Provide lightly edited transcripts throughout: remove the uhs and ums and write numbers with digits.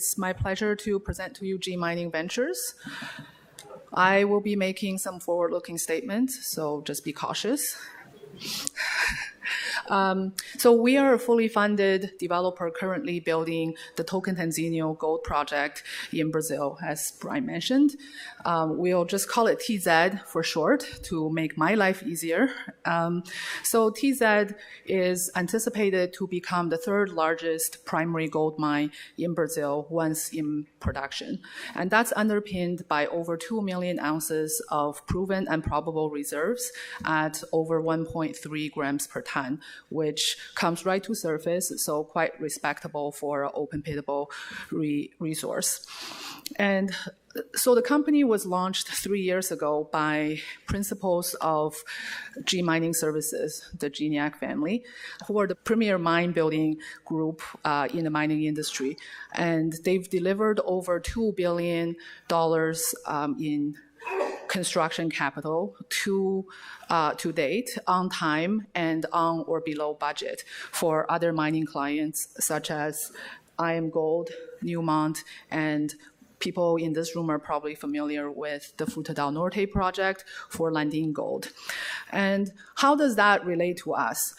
It's my pleasure to present to you G Mining Ventures. I will be making some forward-looking statements, so just be cautious. So we are a fully funded developer currently building the Tocantinzinho gold project in Brazil, as Brian mentioned. We'll just call it TZ for short to make my life easier. So TZ is anticipated to become the third largest primary gold mine in Brazil once in production. And that's underpinned by over 2 million ounces of proven and probable reserves at over 1.3 grams per ton, which comes right to surface, so quite respectable for an open-pitable resource. And so the company was launched 3 years ago by principals of G Mining Services, the Gignac family, who are the premier mine building group in the mining industry. And they've delivered over $2 billion in construction capital to date, on time and on or below budget for other mining clients such as IAMGOLD, Newmont, and people in this room are probably familiar with the Fruta del Norte project for Lundin Gold. And how does that relate to us?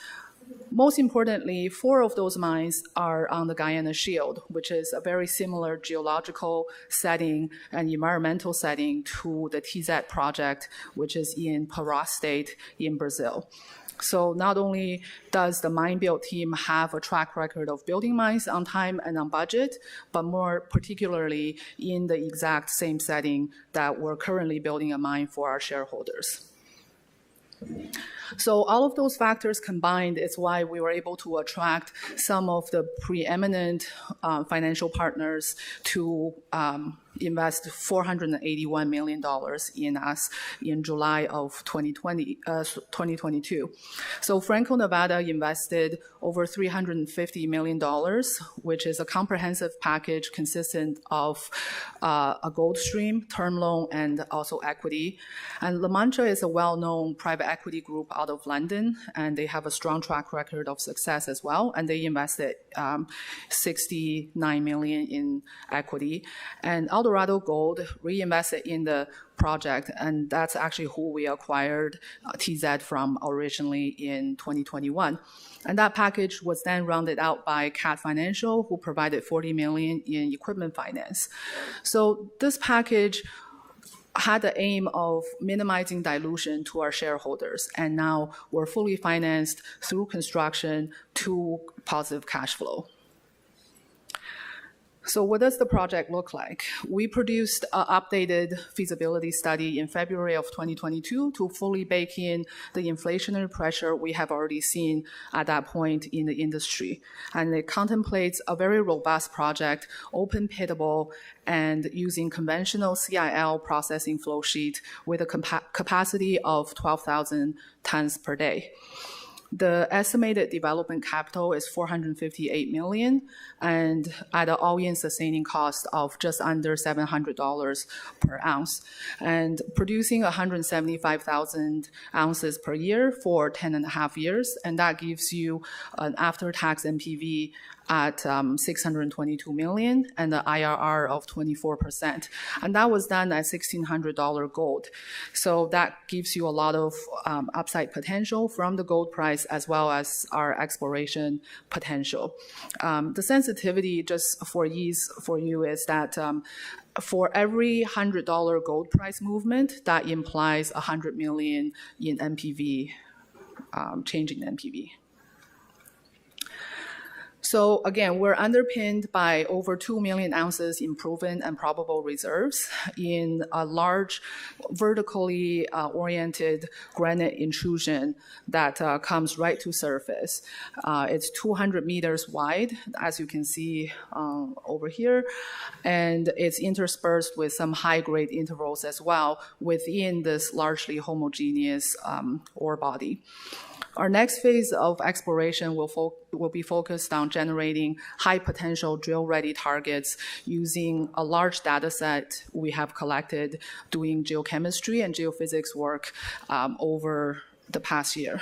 Most importantly, 4 of those mines are on the Guyana Shield, which is a very similar geological setting and environmental setting to the TZ project, which is in Pará State in Brazil. So not only does the mine build team have a track record of building mines on time and on budget, but more particularly in the exact same setting that we're currently building a mine for our shareholders. So all of those factors combined is why we were able to attract some of the preeminent financial partners to invest $481 million in us in July of 2022. So Franco-Nevada invested over $350 million, which is a comprehensive package consistent of a gold stream, term loan, and also equity. And La Mancha is a well-known private equity group out of London, and they have a strong track record of success as well, and they invested $69 million in equity. And Eldorado Gold reinvested in the project, and that's actually who we acquired TZ from originally in 2021. And that package was then rounded out by Cat Financial, who provided $40 million in equipment finance. So this package had the aim of minimizing dilution to our shareholders, and now we're fully financed through construction to positive cash flow. So what does the project look like? We produced an updated feasibility study in February of 2022 to fully bake in the inflationary pressure we have already seen at that point in the industry. And it contemplates a very robust project, open-pitable, and using conventional CIL processing flow sheet with a capacity of 12,000 tons per day. The estimated development capital is $458 million, and at an all-in sustaining cost of just under $700 per ounce, and producing 175,000 ounces per year for 10.5 years, and that gives you an after-tax NPV at $622 million and an IRR of 24%. And that was done at $1,600 gold. So that gives you a lot of upside potential from the gold price as well as our exploration potential. The sensitivity, just for ease for you, is that for every $100 gold price movement, that implies $100 million in NPV, change in NPV. So again, we're underpinned by over 2 million ounces in proven and probable reserves in a large vertically oriented granite intrusion that comes right to surface. It's 200 meters wide, as you can see over here, and it's interspersed with some high-grade intervals as well within this largely homogeneous ore body. Our next phase of exploration will be focused on generating high-potential drill-ready targets using a large data set we have collected doing geochemistry and geophysics work over the past year.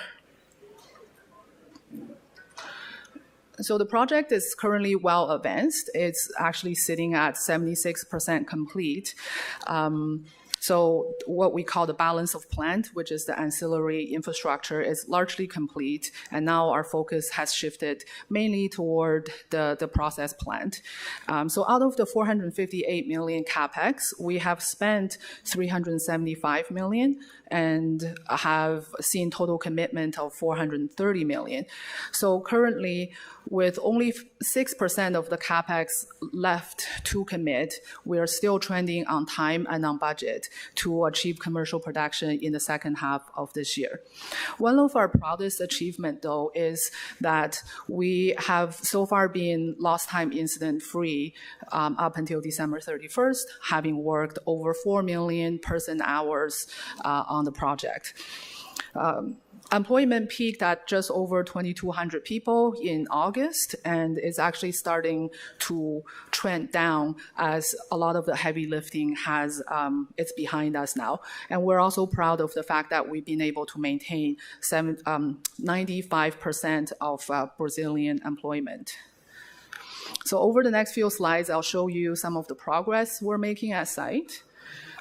So the project is currently well advanced. It's actually sitting at 76% complete. So what we call the balance of plant, which is the ancillary infrastructure, is largely complete. And now our focus has shifted mainly toward the process plant. So out of the 458 million CapEx, we have spent 375 million and have seen total commitment of 430 million. So currently, with only 6% of the CapEx left to commit, we are still trending on time and on budget to achieve commercial production in the second half of this year. One of our proudest achievements, though, is that we have so far been lost time incident free up until December 31st, having worked over 4 million person hours on the project. Employment peaked at just over 2,200 people in August and is actually starting to trend down as a lot of the heavy lifting it's behind us now. And we're also proud of the fact that we've been able to maintain 95% of Brazilian employment. So over the next few slides, I'll show you some of the progress we're making at site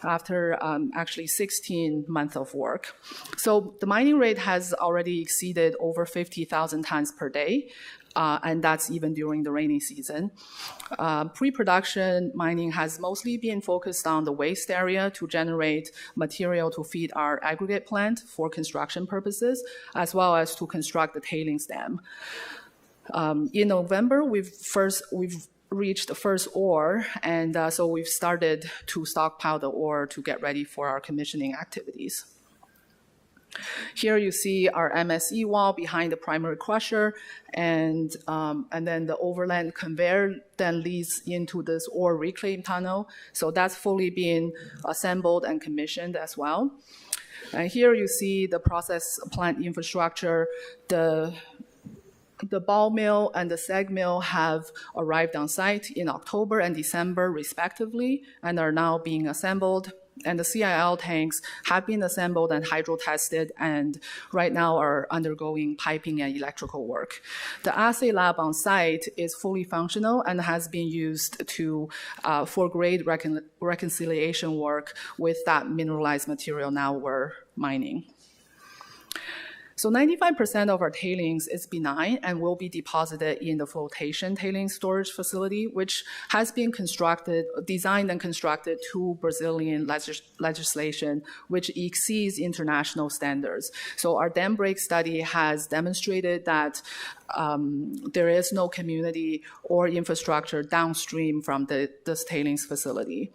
after actually 16 months of work. So the mining rate has already exceeded over 50,000 tons per day, and that's even during the rainy season. Pre-production mining has mostly been focused on the waste area to generate material to feed our aggregate plant for construction purposes, as well as to construct the tailings dam. In November, we've reached the first ore, and so we've started to stockpile the ore to get ready for our commissioning activities. Here you see our MSE wall behind the primary crusher, and then the overland conveyor then leads into this ore reclaim tunnel. So that's fully been assembled and commissioned as well. And here you see the process plant infrastructure. The ball mill and the SAG mill have arrived on site in October and December, respectively, and are now being assembled. And the CIL tanks have been assembled and hydro-tested, and right now are undergoing piping and electrical work. The assay lab on site is fully functional and has been used for grade reconciliation work with that mineralized material now we're mining. So 95% of our tailings is benign and will be deposited in the flotation tailings storage facility, which has been designed and constructed to Brazilian legislation, which exceeds international standards. So our dam break study has demonstrated that there is no community or infrastructure downstream from this tailings facility.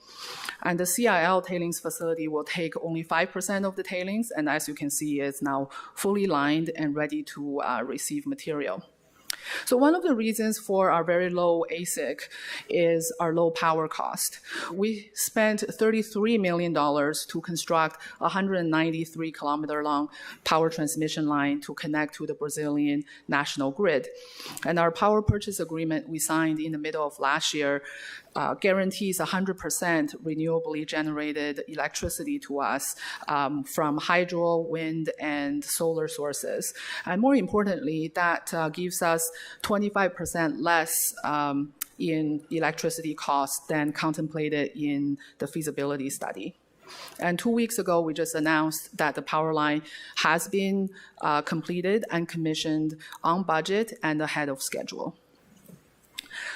And the CIL tailings facility will take only 5% of the tailings, and as you can see, it's now fully lined and ready to receive material. So one of the reasons for our very low AISC is our low power cost. We spent $33 million to construct a 193-kilometer long power transmission line to connect to the Brazilian national grid. And our power purchase agreement we signed in the middle of last year guarantees 100% renewably generated electricity to us from hydro, wind, and solar sources. And more importantly, that gives us 25% less in electricity costs than contemplated in the feasibility study. And 2 weeks ago, we just announced that the power line has been completed and commissioned on budget and ahead of schedule.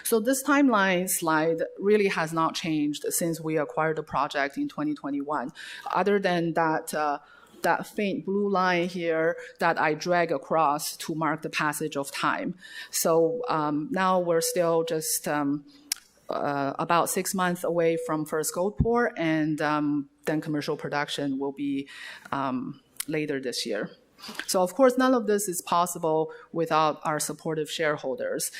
So this timeline slide really has not changed since we acquired the project in 2021, other than that faint blue line here that I drag across to mark the passage of time. So now we're still just about 6 months away from first gold pour, and then commercial production will be later this year. So of course, none of this is possible without our supportive shareholders,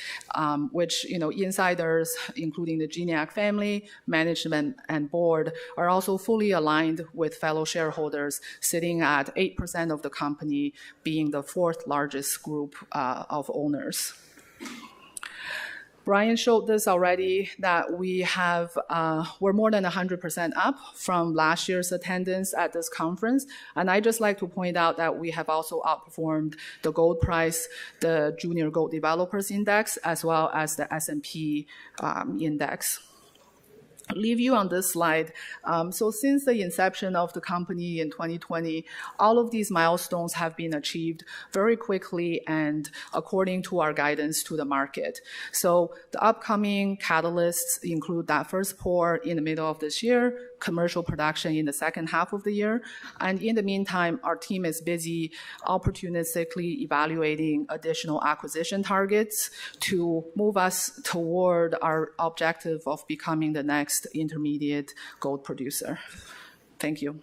which, insiders, including the Geniac family, management, and board, are also fully aligned with fellow shareholders, sitting at 8% of the company, being the fourth largest group of owners. Brian showed this already, that we're more than 100% up from last year's attendance at this conference. And I just like to point out that we have also outperformed the gold price, the Junior Gold Developers Index, as well as the S&P index. Leave you on this slide. So since the inception of the company in 2020, all of these milestones have been achieved very quickly and according to our guidance to the market. So the upcoming catalysts include that first pour in the middle of this year, commercial production in the second half of the year. And in the meantime, our team is busy opportunistically evaluating additional acquisition targets to move us toward our objective of becoming the next intermediate gold producer. Thank you.